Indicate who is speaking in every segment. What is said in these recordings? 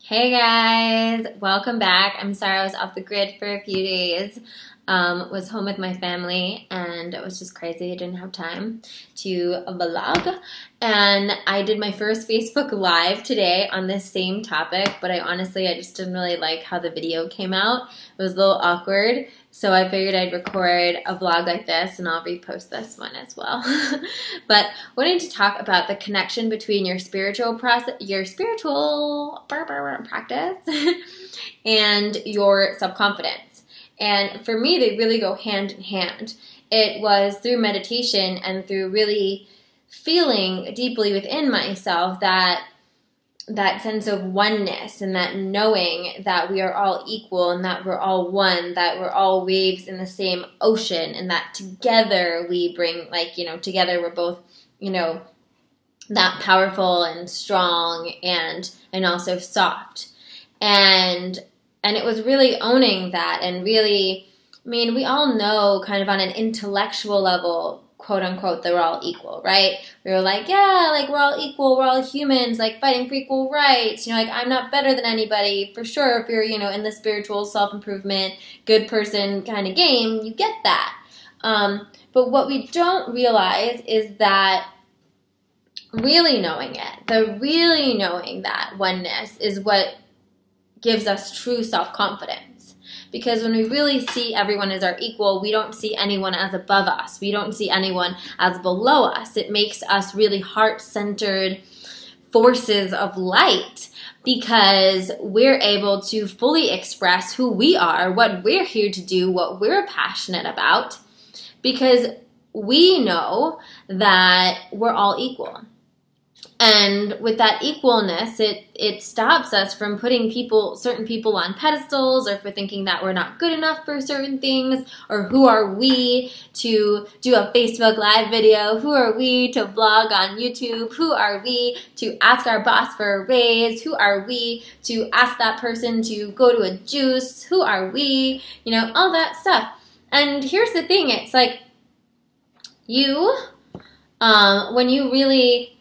Speaker 1: Hey guys, welcome back. I'm sorry I was off the grid for a few days. Was home with my family and it was just crazy. I didn't have time to vlog. And I did my first Facebook Live today on this same topic, but I just didn't really like how the video came out. It was a little awkward. So I figured I'd record a vlog like this and I'll repost this one as well. But I wanted to talk about the connection between your spiritual practice and your self-confidence. And for me, they really go hand in hand. It was through meditation and through really feeling deeply within myself that sense of oneness and that knowing that we are all equal and that we're all one, that we're all waves in the same ocean, and that together we bring, together we're both, that powerful and strong and also soft. And it was really owning that and really, we all know kind of on an intellectual level, quote unquote, that we're all equal, right? We were like, yeah, like we're all equal, we're all humans, like fighting for equal rights, I'm not better than anybody, for sure. If you're, in the spiritual self-improvement, good person kind of game, you get that. But what we don't realize is that really knowing that oneness is what gives us true self-confidence. Because when we really see everyone as our equal, we don't see anyone as above us. We don't see anyone as below us. It makes us really heart-centered forces of light because we're able to fully express who we are, what we're here to do, what we're passionate about, because we know that we're all equal. And with that equalness, it stops us from putting certain people on pedestals, or for thinking that we're not good enough for certain things, or who are we to do a Facebook Live video? Who are we to blog on YouTube? Who are we to ask our boss for a raise? Who are we to ask that person to go to a juice? Who are we? All that stuff. And here's the thing, it's like when you really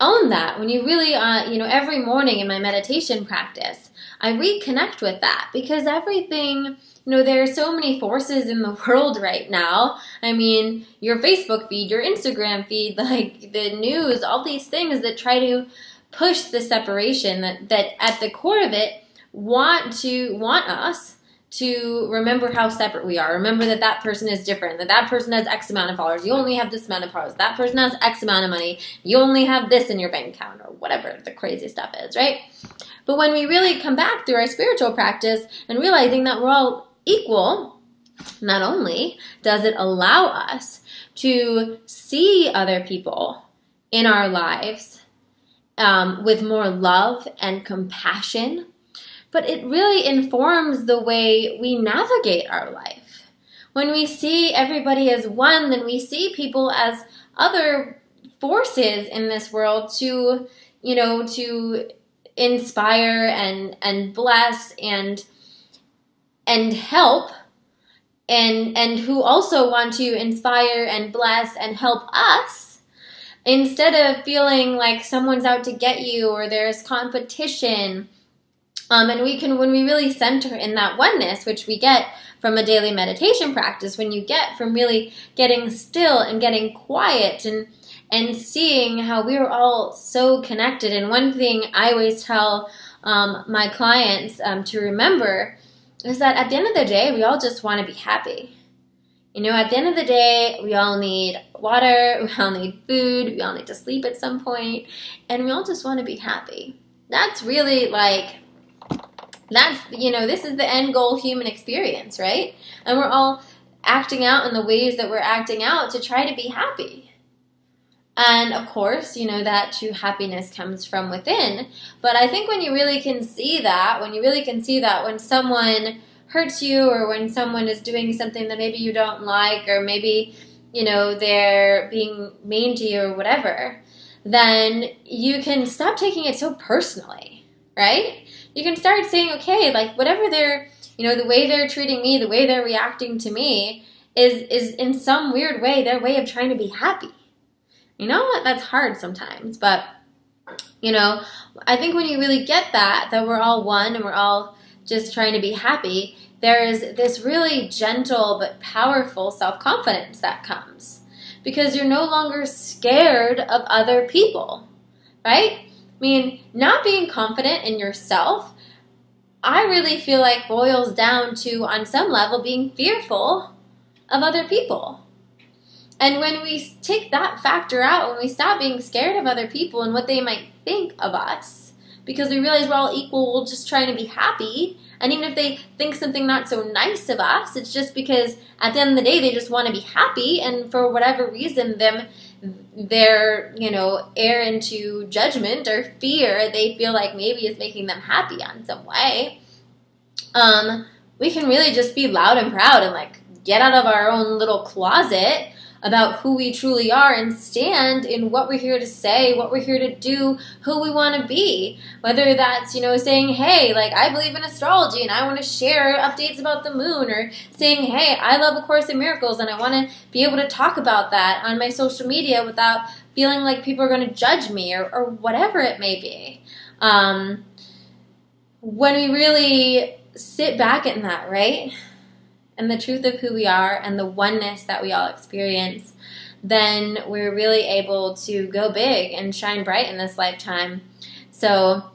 Speaker 1: own that, when you really, every morning in my meditation practice, I reconnect with that because everything, there are so many forces in the world right now. Your Facebook feed, your Instagram feed, like the news, all these things that try to push the separation that at the core of it want us to remember how separate we are. Remember that person is different, that person has X amount of followers. You only have this amount of followers. That person has X amount of money. You only have this in your bank account, or whatever the crazy stuff is, right? But when we really come back through our spiritual practice and realizing that we're all equal, not only does it allow us to see other people in our lives with more love and compassion, but it really informs the way we navigate our life. When we see everybody as one, then we see people as other forces in this world to inspire and bless and help, and who also want to inspire and bless and help us, instead of feeling like someone's out to get you or there's competition. And when we really center in that oneness, which we get from a daily meditation practice, when you get from really getting still and getting quiet and seeing how we're all so connected. And one thing I always tell my clients to remember is that at the end of the day, we all just want to be happy. At the end of the day, we all need water, we all need food, we all need to sleep at some point, and we all just want to be happy. That's really this is the end goal human experience, right? And we're all acting out in the ways that we're acting out to try to be happy. And of course, that true happiness comes from within. But I think when you really can see that, when someone hurts you, or when someone is doing something that maybe you don't like, or maybe, they're being mean to you or whatever, then you can stop taking it so personally, right? You can start saying, okay, like whatever they're, the way they're treating me, the way they're reacting to me is in some weird way their way of trying to be happy. That's hard sometimes, but You know, I think when you really get that we're all one and we're all just trying to be happy, there's this really gentle but powerful self-confidence that comes because you're no longer scared of other people, right? I mean, not being confident in yourself, I really feel like boils down to, on some level, being fearful of other people. And when we take that factor out, when we stop being scared of other people and what they might think of us, because we realize we're all equal, we're just trying to be happy, and even if they think something not so nice of us, it's just because at the end of the day they just want to be happy, and for whatever reason their err into judgment or fear they feel like maybe is making them happy on some way. We can really just be loud and proud and like get out of our own little closet about who we truly are and stand in what we're here to say, what we're here to do, who we want to be. Whether that's, saying, hey, like I believe in astrology and I want to share updates about the moon, or saying, hey, I love A Course in Miracles and I want to be able to talk about that on my social media without feeling like people are going to judge me, or whatever it may be. When we really sit back in that, right? And the truth of who we are and the oneness that we all experience, then we're really able to go big and shine bright in this lifetime. So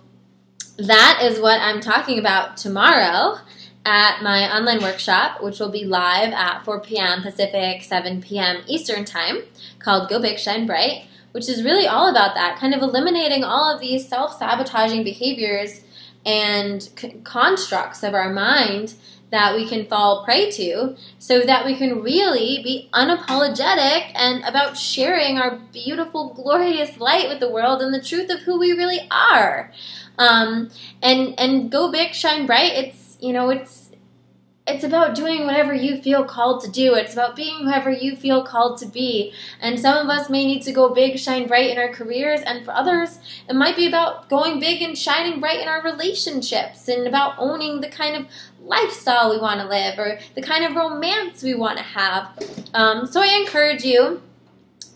Speaker 1: that is what I'm talking about tomorrow at my online workshop, which will be live at 4 p.m. Pacific, 7 p.m. Eastern Time, called Go Big, Shine Bright, which is really all about that, kind of eliminating all of these self-sabotaging behaviors and constructs of our mind that we can fall prey to, so that we can really be unapologetic and about sharing our beautiful, glorious light with the world and the truth of who we really are. And go big, shine bright. It's about doing whatever you feel called to do. It's about being whoever you feel called to be. And some of us may need to go big, shine bright in our careers, and for others, it might be about going big and shining bright in our relationships, and about owning the kind of lifestyle we want to live, or the kind of romance we want to have. So I encourage you,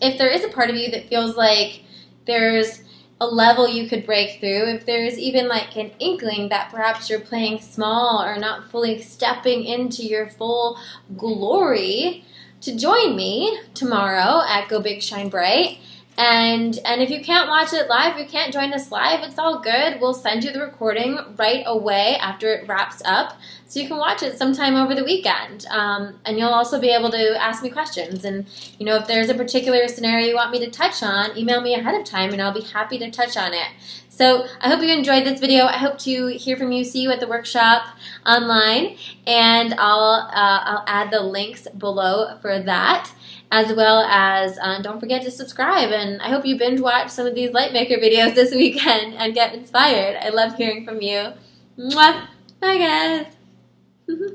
Speaker 1: if there is a part of you that feels like there's a level you could break through, if there's even like an inkling that perhaps you're playing small or not fully stepping into your full glory, to join me tomorrow at Go Big Shine Bright. And if you can't watch it live, you can't join us live, it's all good. We'll send you the recording right away after it wraps up, so you can watch it sometime over the weekend. And you'll also be able to ask me questions. And, if there's a particular scenario you want me to touch on, email me ahead of time and I'll be happy to touch on it. So I hope you enjoyed this video. I hope to hear from you, see you at the workshop online, and I'll add the links below for that, as well as don't forget to subscribe. And I hope you binge watch some of these LightMAYker videos this weekend and get inspired. I love hearing from you. Mwah! Bye, guys.